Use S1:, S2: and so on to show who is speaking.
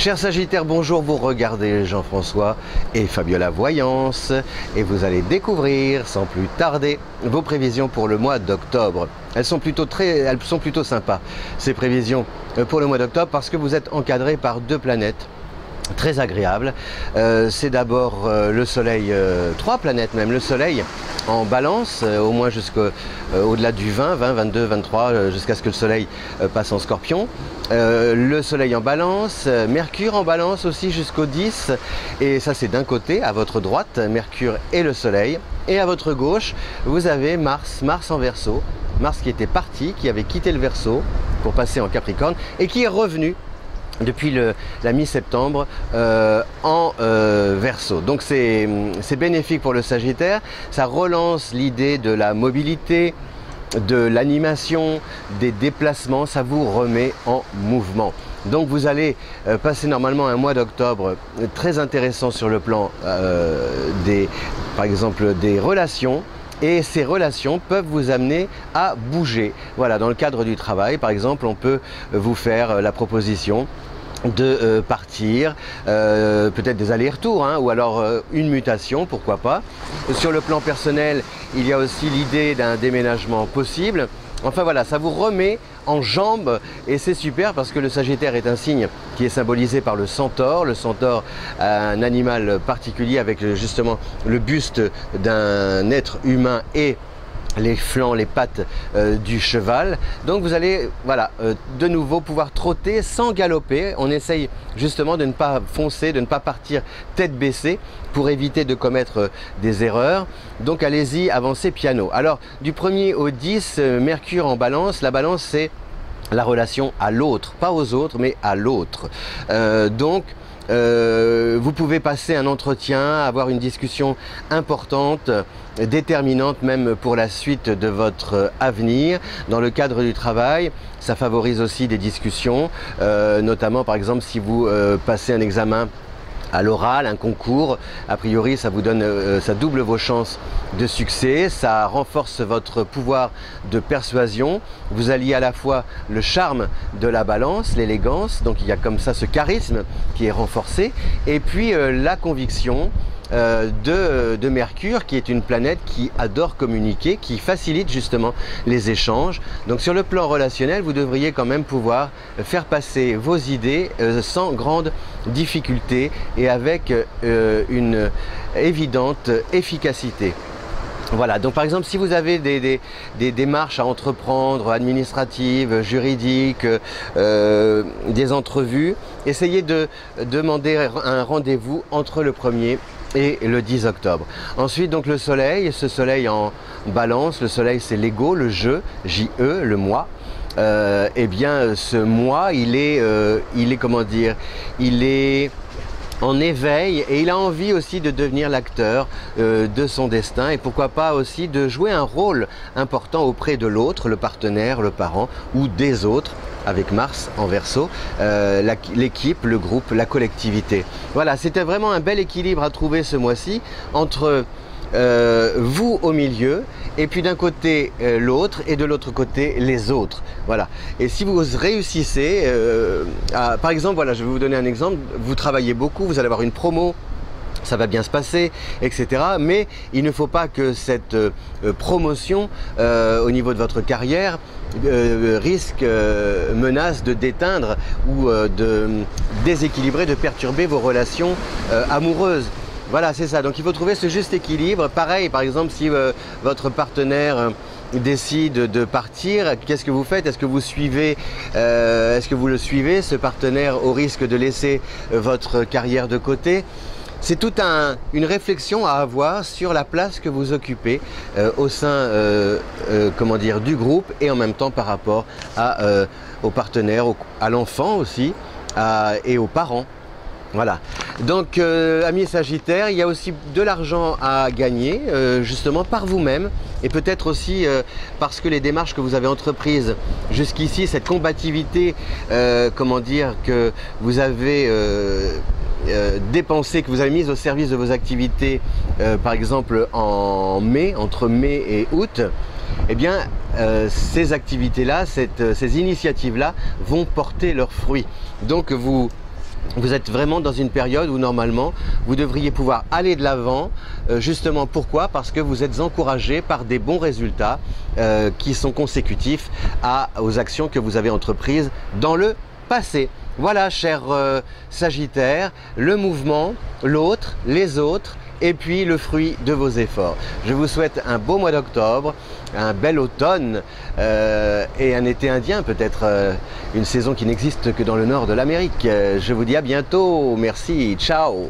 S1: Chers Sagittaires, bonjour, vous regardez Jean-François et Fabiola Voyance et vous allez découvrir sans plus tarder vos prévisions pour le mois d'octobre. Elles sont plutôt sympas, ces prévisions pour le mois d'octobre, parce que vous êtes encadrés par deux planètes très agréables. C'est d'abord le Soleil, trois planètes même, le Soleil en Balance, au moins jusqu'au-delà du 20, 22, 23, jusqu'à ce que le Soleil passe en Scorpion. Le Soleil en Balance, Mercure en Balance aussi jusqu'au 10, et ça c'est d'un côté, à votre droite, Mercure et le Soleil, et à votre gauche, vous avez Mars en Verseau, Mars qui était parti, qui avait quitté le Verseau pour passer en Capricorne, et qui est revenu depuis la mi-septembre en Verseau. Donc c'est bénéfique pour le Sagittaire, ça relance l'idée de la mobilité, de l'animation, des déplacements, ça vous remet en mouvement. Donc vous allez passer normalement un mois d'octobre très intéressant sur le plan par exemple des relations. Et ces relations peuvent vous amener à bouger. Voilà, dans le cadre du travail, par exemple, on peut vous faire la proposition de partir, peut-être des allers-retours, hein, ou alors une mutation, pourquoi pas. Sur le plan personnel, il y a aussi l'idée d'un déménagement possible. Enfin voilà, ça vous remet en jambes et c'est super parce que le Sagittaire est un signe qui est symbolisé par le centaure. Le centaure, un animal particulier avec justement le buste d'un être humain et les flancs, les pattes du cheval. Donc vous allez, voilà, de nouveau pouvoir trotter sans galoper. On essaye justement de ne pas foncer, de ne pas partir tête baissée pour éviter de commettre des erreurs. Donc allez-y, avancez piano. Alors du 1er au 10, Mercure en Balance. La Balance, c'est la relation à l'autre, pas aux autres, mais à l'autre. Vous pouvez passer un entretien, avoir une discussion importante, déterminante même pour la suite de votre avenir. Dans le cadre du travail, ça favorise aussi des discussions, notamment par exemple si vous passez un examen à l'oral, un concours, a priori ça vous donne, ça double vos chances de succès, ça renforce votre pouvoir de persuasion, vous alliez à la fois le charme de la Balance, l'élégance, donc il y a comme ça ce charisme qui est renforcé, et puis la conviction de Mercure, qui est une planète qui adore communiquer, qui facilite justement les échanges. Donc sur le plan relationnel, vous devriez quand même pouvoir faire passer vos idées sans grande difficulté et avec une évidente efficacité. Voilà, donc par exemple si vous avez des démarches à entreprendre, administratives, juridiques, des entrevues, essayez de demander un rendez-vous entre le 1er et le 10 octobre. Ensuite donc le Soleil, ce Soleil en Balance, le Soleil c'est l'ego, le jeu, J-E, le moi. Eh bien ce moi il est comment dire, il est en éveil et il a envie aussi de devenir l'acteur de son destin et pourquoi pas aussi de jouer un rôle important auprès de l'autre, le partenaire, le parent ou des autres, avec Mars en Verseau, l'équipe, le groupe, la collectivité. Voilà, c'était vraiment un bel équilibre à trouver ce mois-ci entre vous au milieu et puis d'un côté l'autre et de l'autre côté les autres. Voilà, et si vous réussissez par exemple, voilà, je vais vous donner un exemple, vous travaillez beaucoup, vous allez avoir une promo, ça va bien se passer, etc. Mais il ne faut pas que cette promotion au niveau de votre carrière menace de d'éteindre ou de déséquilibrer, de perturber vos relations amoureuses. Voilà, c'est ça. Donc il faut trouver ce juste équilibre. Pareil, par exemple, si votre partenaire décide de partir, qu'est-ce que vous faites? Est-ce que vous suivez, le suivez, ce partenaire, au risque de laisser votre carrière de côté? C'est toute une réflexion à avoir sur la place que vous occupez au sein comment dire, du groupe et en même temps par rapport aux partenaires, à l'enfant aussi et aux parents. Voilà, donc amis Sagittaires, il y a aussi de l'argent à gagner justement par vous-même et peut-être aussi parce que les démarches que vous avez entreprises jusqu'ici, cette combativité, comment dire, que vous avez dépensée, que vous avez mise au service de vos activités, par exemple en mai, entre mai et août, eh bien ces activités-là, ces initiatives-là vont porter leurs fruits. Donc vous Vous êtes vraiment dans une période où normalement vous devriez pouvoir aller de l'avant. Justement pourquoi? Parce que vous êtes encouragé par des bons résultats qui sont consécutifs aux actions que vous avez entreprises dans le passé. Voilà, cher Sagittaire, le mouvement, l'autre, les autres et puis le fruit de vos efforts. Je vous souhaite un beau mois d'octobre, un bel automne et un été indien, peut-être une saison qui n'existe que dans le nord de l'Amérique. Je vous dis à bientôt, merci, ciao.